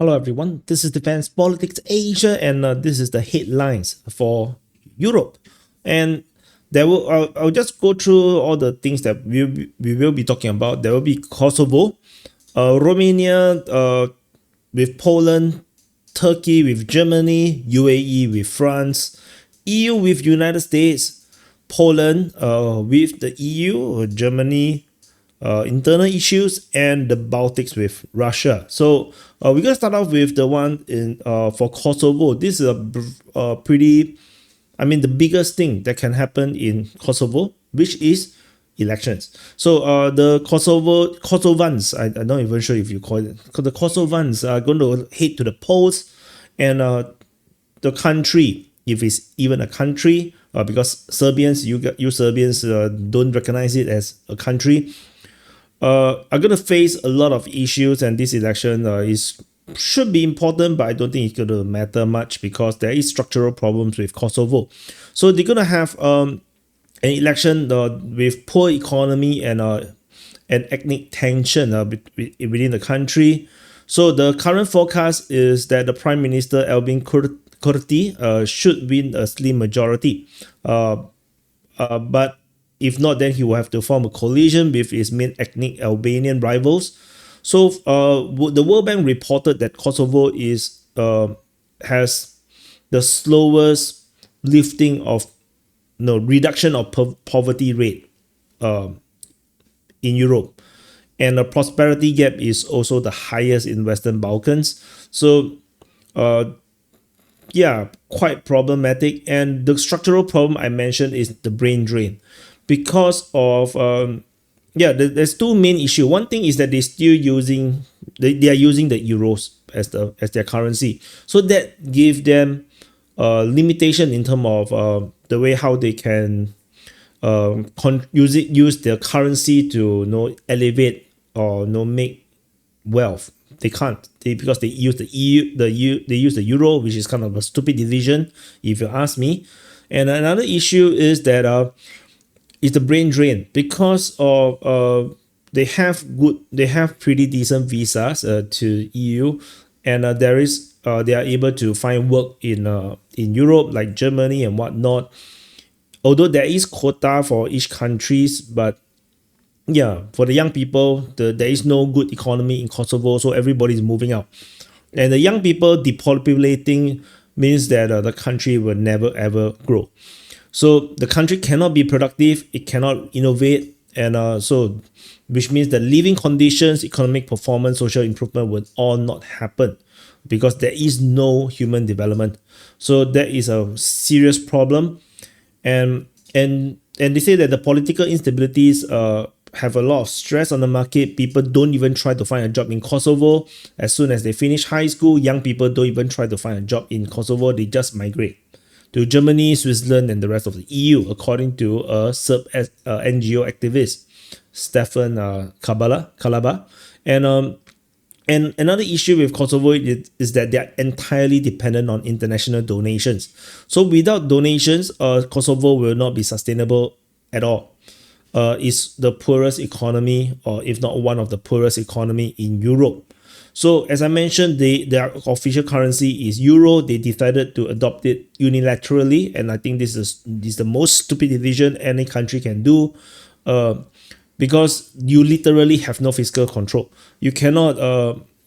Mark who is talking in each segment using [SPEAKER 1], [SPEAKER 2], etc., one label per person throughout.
[SPEAKER 1] Hello everyone, this is Defense Politics Asia, and this is the headlines for Europe. And I'll just go through all the things that we will be talking about. There will be Kosovo, Romania with Poland, Turkey with Germany, UAE with France, EU with United States, Poland with the EU, Germany internal issues, and the Baltics with Russia. So we're gonna start off with the one in for Kosovo. This is a pretty, the biggest thing that can happen in Kosovo, which is elections. So the Kosovans, I'm not even sure if you call it, the Kosovans are going to head to the polls, and the country, if it's even a country, because Serbians, you Serbians don't recognize it as a country, are going to face a lot of issues, and this election should be important, but I don't think it's going to matter much because there is structural problems with Kosovo. So they're going to have an election with poor economy and ethnic tension within the country. So the current forecast is that the Prime Minister Albin Kurti should win a slim majority, but if not, then he will have to form a coalition with his main ethnic Albanian rivals. So the World Bank reported that Kosovo has the slowest lifting of reduction of poverty rate in Europe, and the prosperity gap is also the highest in Western Balkans. So quite problematic. And the structural problem I mentioned is the brain drain, because of there's two main issues. One thing is that they are using the euros as their currency, so that gives them limitation in terms of the way how they can use their currency to elevate or make wealth. They can't, because they use the they use the euro, which is kind of a stupid decision if you ask me. And another issue is that is the brain drain, because of they have pretty decent visas to EU, and they are able to find work in Europe, like Germany and whatnot. Although there is quota for each countries, but for the young people, there is no good economy in Kosovo, so everybody is moving out. And the young people depopulating means that the country will never ever grow. So the country cannot be productive, it cannot innovate, and which means the living conditions, economic performance, social improvement will all not happen because there is no human development. So that is a serious problem, and they say that the political instabilities have a lot of stress on the market. People don't even try to find a job in Kosovo. As soon as they finish high school, young people don't even try to find a job in Kosovo. They just migrate to Germany, Switzerland, and the rest of the EU, according to a Serb NGO activist, Stefan Kalaba. And another issue with Kosovo is that they are entirely dependent on international donations. So without donations, Kosovo will not be sustainable at all. It's the poorest economy, or if not one of the poorest economy in Europe. So as I mentioned, their official currency is euro. They decided to adopt it unilaterally, and I think this is the most stupid decision any country can do, because you literally have no fiscal control. You cannot.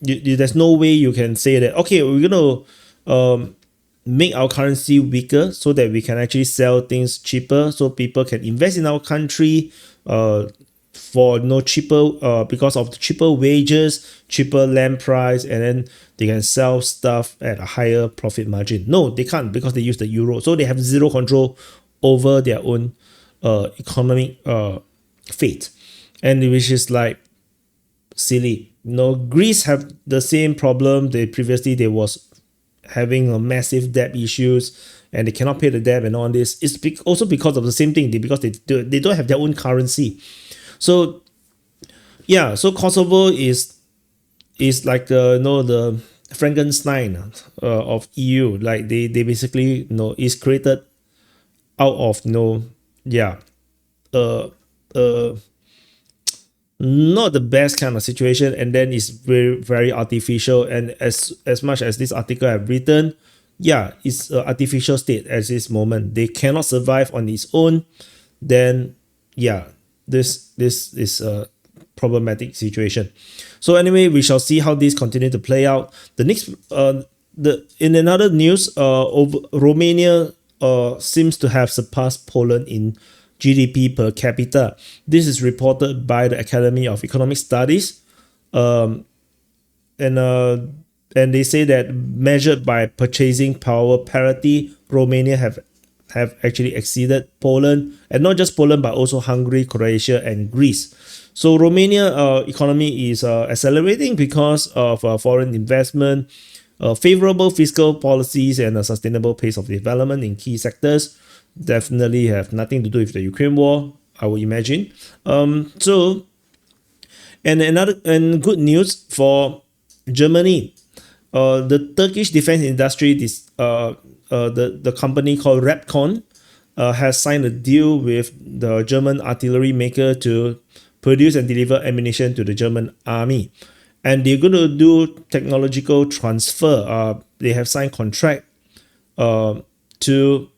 [SPEAKER 1] There's no way you can say that, okay, we're gonna make our currency weaker so that we can actually sell things cheaper, so people can invest in our country for cheaper, because of the cheaper wages, cheaper land price, and then they can sell stuff at a higher profit margin. No, they can't, because they use the euro, so they have zero control over their own economic fate, and which is like silly. Greece have the same problem. They was having a massive debt issues, and they cannot pay the debt and all this. It's also because of the same thing, because they don't have their own currency. So so Kosovo is like the Frankenstein of EU. Like they basically is created out of not the best kind of situation, and then it's very artificial. And as much as this article have written, yeah, it's an artificial state at this moment. They cannot survive on its own. Then yeah, this is a problematic situation. So anyway, we shall see how this continue to play out. The next the in another news, Romania seems to have surpassed Poland in GDP per capita. This is reported by the Academy of Economic Studies, and they say that measured by purchasing power parity, Romania have actually exceeded Poland, and not just Poland but also Hungary, Croatia, and Greece. So Romania economy is accelerating because of foreign investment, favorable fiscal policies, and a sustainable pace of development in key sectors. Definitely have nothing to do with the Ukraine war, I would imagine. So, and good news for Germany. The Turkish defense industry, the company called Repcon, has signed a deal with the German artillery maker to produce and deliver ammunition to the German army, and they're going to do technological transfer. They have signed contract to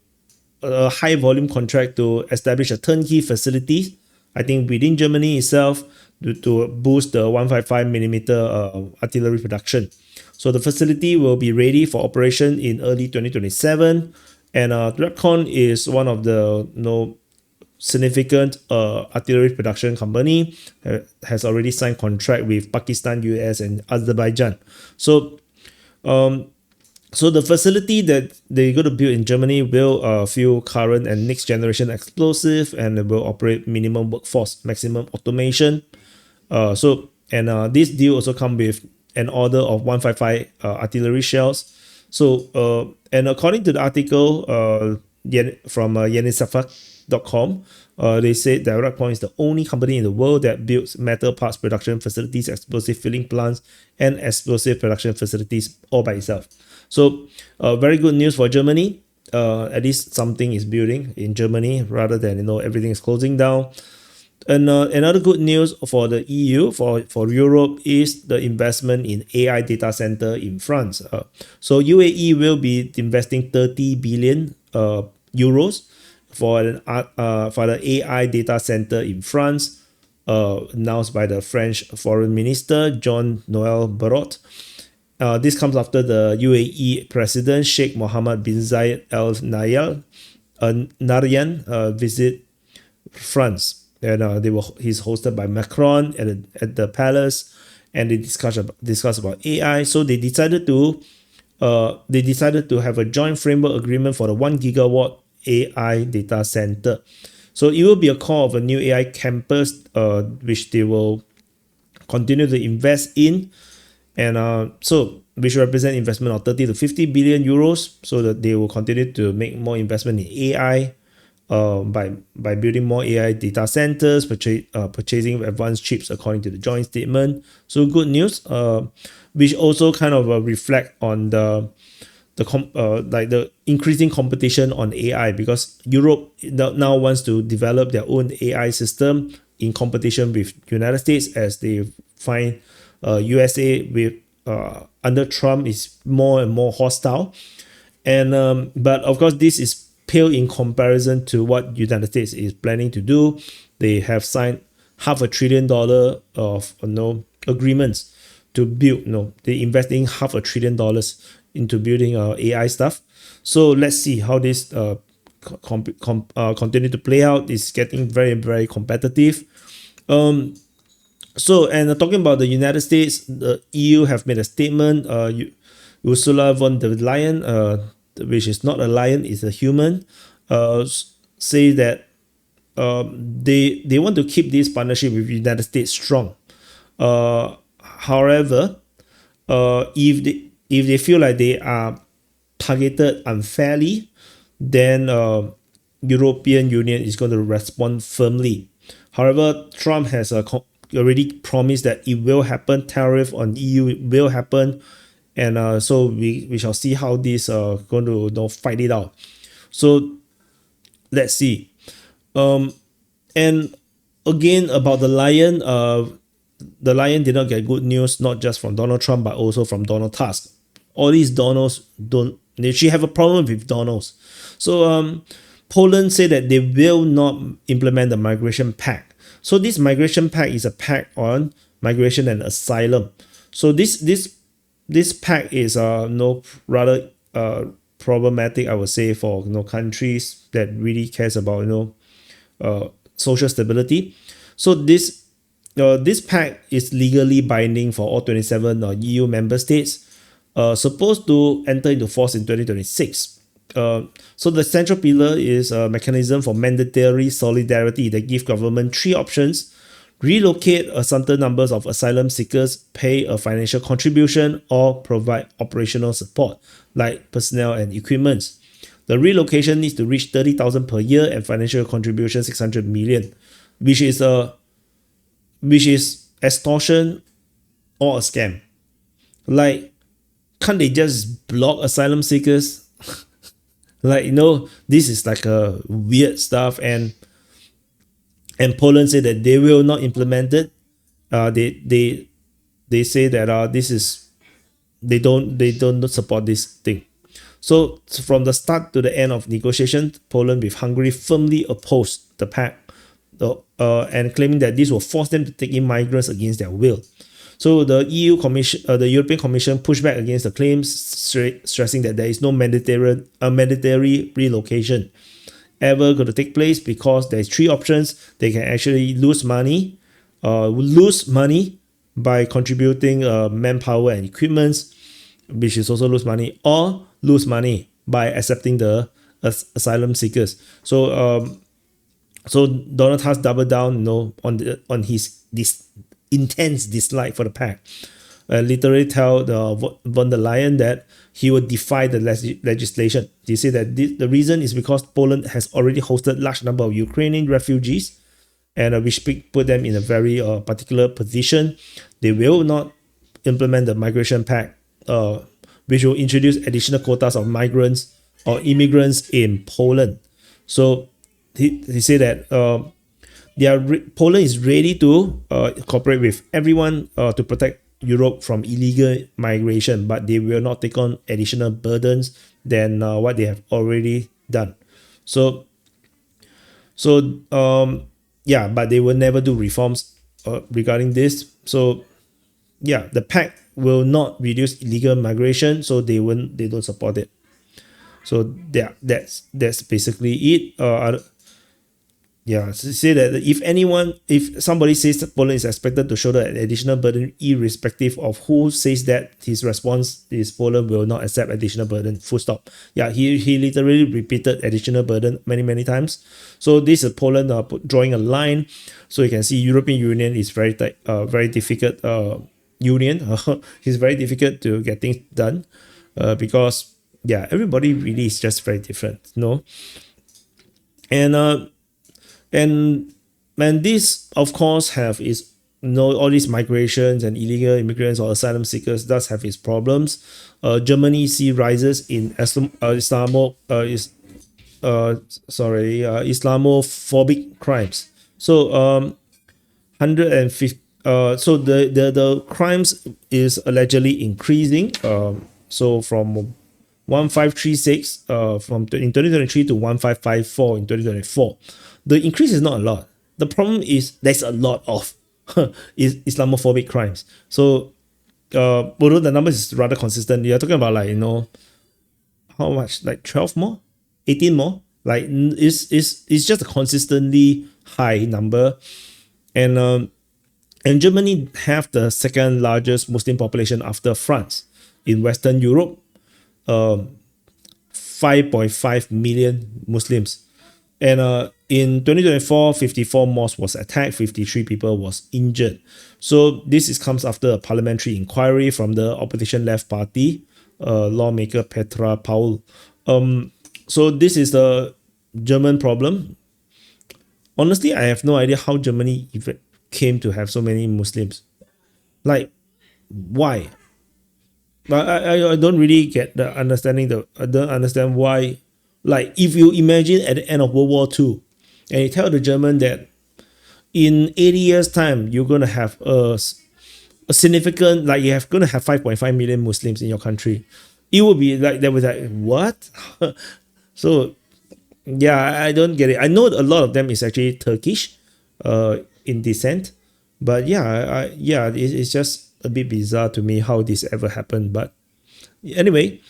[SPEAKER 1] a high volume contract to establish a turnkey facility, I think within Germany itself, to boost the 155mm artillery production. So the facility will be ready for operation in early 2027, and Repcon is one of the significant artillery production company, has already signed contract with Pakistan, US, and Azerbaijan. So so the facility that they're going to build in Germany will fuel current and next generation explosive, and it will operate minimum workforce, maximum automation. This deal also come with an order of 155 artillery shells. So and according to the article from yenisafak.com, they said that Repcon is the only company in the world that builds metal parts production facilities, explosive filling plants, and explosive production facilities all by itself. So very good news for Germany. At least something is building in Germany rather than everything is closing down. And another good news for the EU, for Europe, is the investment in AI data center in France. So UAE will be investing 30 billion euros for the AI data center in France, announced by the French Foreign Minister Jean-Noël Barrot. This comes after the UAE President Sheikh Mohammed bin Zayed Al Nahyan visit France. And he's hosted by Macron at the palace, and they discuss about AI. So they decided to have a joint framework agreement for the 1 gigawatt AI data center. So it will be a core of a new AI campus, which they will continue to invest in, and which represent investment of 30 to 50 billion euros, so that they will continue to make more investment in AI. By building more AI data centers, purchasing advanced chips according to the joint statement. So good news, which also kind of reflect on the increasing competition on AI, because Europe now wants to develop their own AI system in competition with United States, as they find USA with under Trump is more and more hostile, and but of course this is pale in comparison to what United States is planning to do. They have signed $500 billion of agreements to build. They're investing $500 billion into building AI stuff. So let's see how this continue to play out. It's getting very, very competitive. So, and talking about the United States, the EU have made a statement. Ursula von der Leyen, which is not a lion, is a human, say that they want to keep this partnership with the United States strong. However, if they feel like they are targeted unfairly, then European Union is going to respond firmly. However, Trump has already promised that it will happen. Tariff on EU will happen. And so we shall see how this going to fight it out. So let's see. And again, about the Lion did not get good news, not just from Donald Trump, but also from Donald Tusk. All these Donalds don't, they actually have a problem with Donalds. So Poland said that they will not implement the Migration Pact. So this Migration Pact is a pact on migration and asylum. So this pact is no rather problematic, I would say, for countries that really cares about social stability. So this pact is legally binding for all 27 EU member states, supposed to enter into force in 2026. So the central pillar is a mechanism for mandatory solidarity that gives government three options: relocate a certain numbers of asylum seekers, pay a financial contribution, or provide operational support like personnel and equipment. The relocation needs to reach 30,000 per year and financial contribution 600 million, which is extortion or a scam. Like, can't they just block asylum seekers? Like, this is like a weird stuff, and Poland say that they will not implement it. They say that this is they don't support this thing. So from the start to the end of negotiations, Poland with Hungary firmly opposed the pact, and claiming that this will force them to take in migrants against their will. So the the European Commission pushed back against the claims, stressing that there is no mandatory relocation ever going to take place, because there's three options. They can actually lose money by contributing manpower and equipment, which is also lose money, or lose money by accepting the asylum seekers. So Donald Tusk doubled down, on his intense dislike for the pact. Literally tell von der Leyen that he would defy the legislation. He said that the reason is because Poland has already hosted large number of Ukrainian refugees, and which put them in a very particular position. They will not implement the Migration Pact, which will introduce additional quotas of migrants or immigrants in Poland. So he said that Poland is ready to cooperate with everyone to protect Europe from illegal migration, but they will not take on additional burdens than what they have already done. Yeah, but they will never do reforms regarding this. So yeah, the pact will not reduce illegal migration, so they don't support it. So yeah, that's basically it. Say that if somebody says that Poland is expected to shoulder an additional burden, irrespective of who says that, his response is Poland will not accept additional burden. Full stop. Yeah, he literally repeated additional burden many times. So this is Poland drawing a line. So you can see European Union is very difficult union. It's very difficult to get things done, because everybody really is just very different, and this, of course, have its all these migrations and illegal immigrants or asylum seekers does have its problems. Germany see rises in Islamophobic crimes. So 150. So the crimes is allegedly increasing. So from 1536 in 2023 to 1554 in 2024. The increase is not a lot. The problem is there's a lot of Islamophobic crimes. So although the numbers is rather consistent, you're talking about how much, like 12 more, 18 more. Like it's just a consistently high number, and Germany have the second largest Muslim population after France in Western Europe. 5.5 million Muslims. And in 2024, 54 mosques was attacked, 53 people was injured. So this comes after a parliamentary inquiry from the opposition left party, lawmaker Petra Paul. So this is the German problem. Honestly, I have no idea how Germany even came to have so many Muslims. Like, why? I don't really get the understanding. I don't understand why. Like, if you imagine at the end of World War II, and you tell the German that in 80 years time you're going to have a significant, like you have going to have 5.5 million Muslims in your country. It would be like, that was like, what? So yeah, I don't get it. I know a lot of them is actually Turkish in descent, but yeah, it's just a bit bizarre to me how this ever happened. But anyway,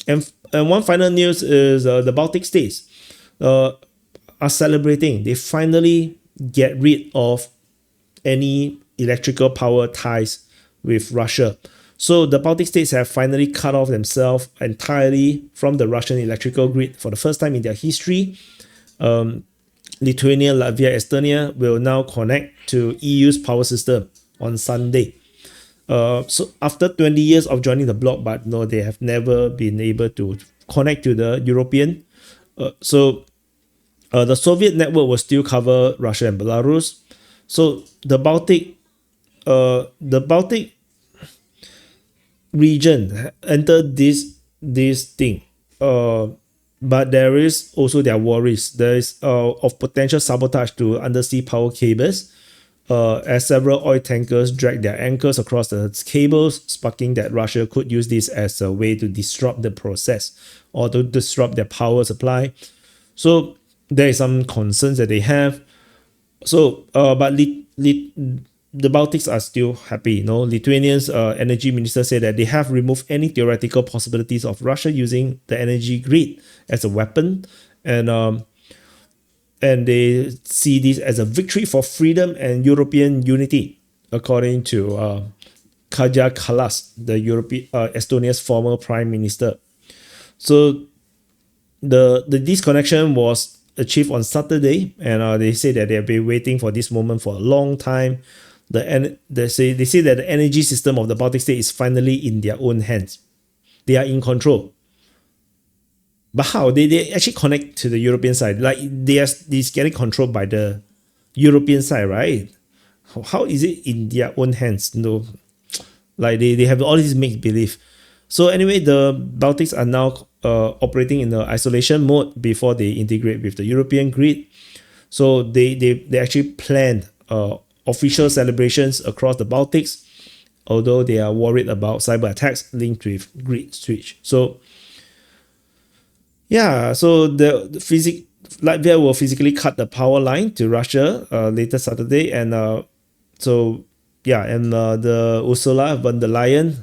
[SPEAKER 1] and one final news is the Baltic states are celebrating. They finally get rid of any electrical power ties with Russia. So the Baltic states have finally cut off themselves entirely from the Russian electrical grid for the first time in their history. Lithuania, Latvia, Estonia will now connect to EU's power system on Sunday. So after 20 years of joining the bloc, but no, they have never been able to connect to the European. The Soviet network will still cover Russia and Belarus. So the Baltic region entered this thing. But there is also their worries. There is of potential sabotage to undersea power cables, as several oil tankers drag their anchors across the cables, sparking that Russia could use this as a way to disrupt the process or to disrupt their power supply. So there is some concerns that they have. So, but the Baltics are still happy. Lithuania's energy minister said that they have removed any theoretical possibilities of Russia using the energy grid as a weapon, and they see this as a victory for freedom and European unity, according to Kaja Kallas, the Estonia's former prime minister. So the disconnection was achieved on Saturday, and they say that they have been waiting for this moment for a long time. They say that the energy system of the Baltic state is finally in their own hands. They are in control. But how? They actually connect to the European side. Like it's getting controlled by the European side, right? How is it in their own hands? Like they have all this make believe. So anyway, the Baltics are now operating in the isolation mode before they integrate with the European grid. So they actually planned official celebrations across the Baltics, although they are worried about cyber attacks linked with grid switch. So yeah, so Latvia will physically cut the power line to Russia later Saturday, and the Ursula von der Leyen,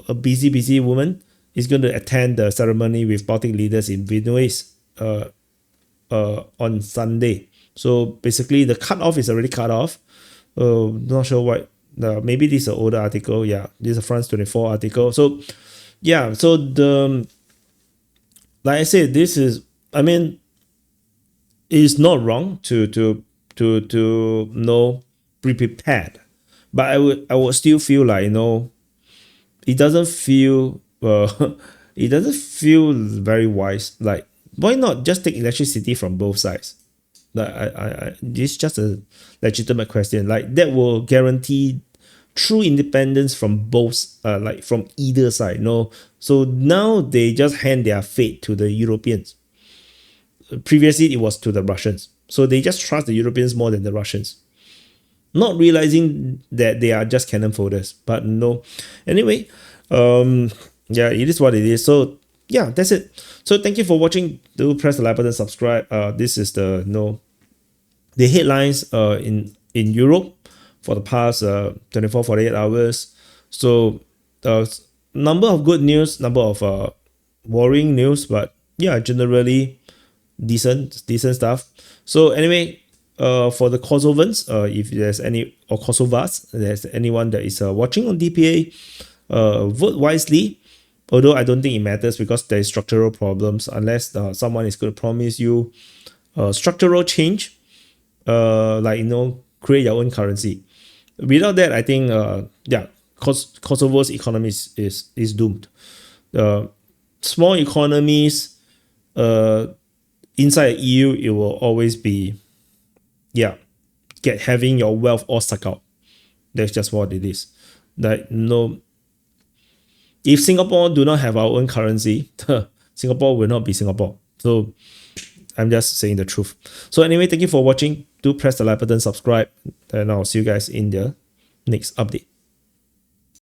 [SPEAKER 1] a busy woman, is going to attend the ceremony with Baltic leaders in Vilnius on Sunday. So basically, the cutoff is already cut off. Not sure what. Maybe this is an older article. Yeah, this is a France 24 article. So yeah, so like I said, this is. I mean, it's not wrong to be prepared, but I would still feel like it doesn't feel it doesn't feel very wise. Like, why not just take electricity from both sides? Like this is just a legitimate question. Like that will guarantee true independence from both, like from either side. So now they just hand their fate to the Europeans. Previously, it was to the Russians. So they just trust the Europeans more than the Russians, not realizing that they are just cannon folders. But no, anyway, yeah, it is what it is. So yeah, that's it. So thank you for watching. Do press the like button, subscribe. This is the headlines in Europe for the past 24-48 hours. So number of good news, number of worrying news, but yeah, generally decent stuff. So anyway, for the Kosovans, if there's any, or Kosovars, there's anyone that is watching on DPA, vote wisely. Although I don't think it matters because there is structural problems unless someone is going to promise you structural change, like create your own currency. Without that, I think Kosovo's economy is doomed. Small economies inside the EU, it will always be having your wealth all sucked out. That's just what it is. Like if Singapore do not have our own currency, Singapore will not be Singapore. So I'm just saying the truth. So anyway, thank you for watching. Do press the like button, subscribe, and I'll see you guys in the next update.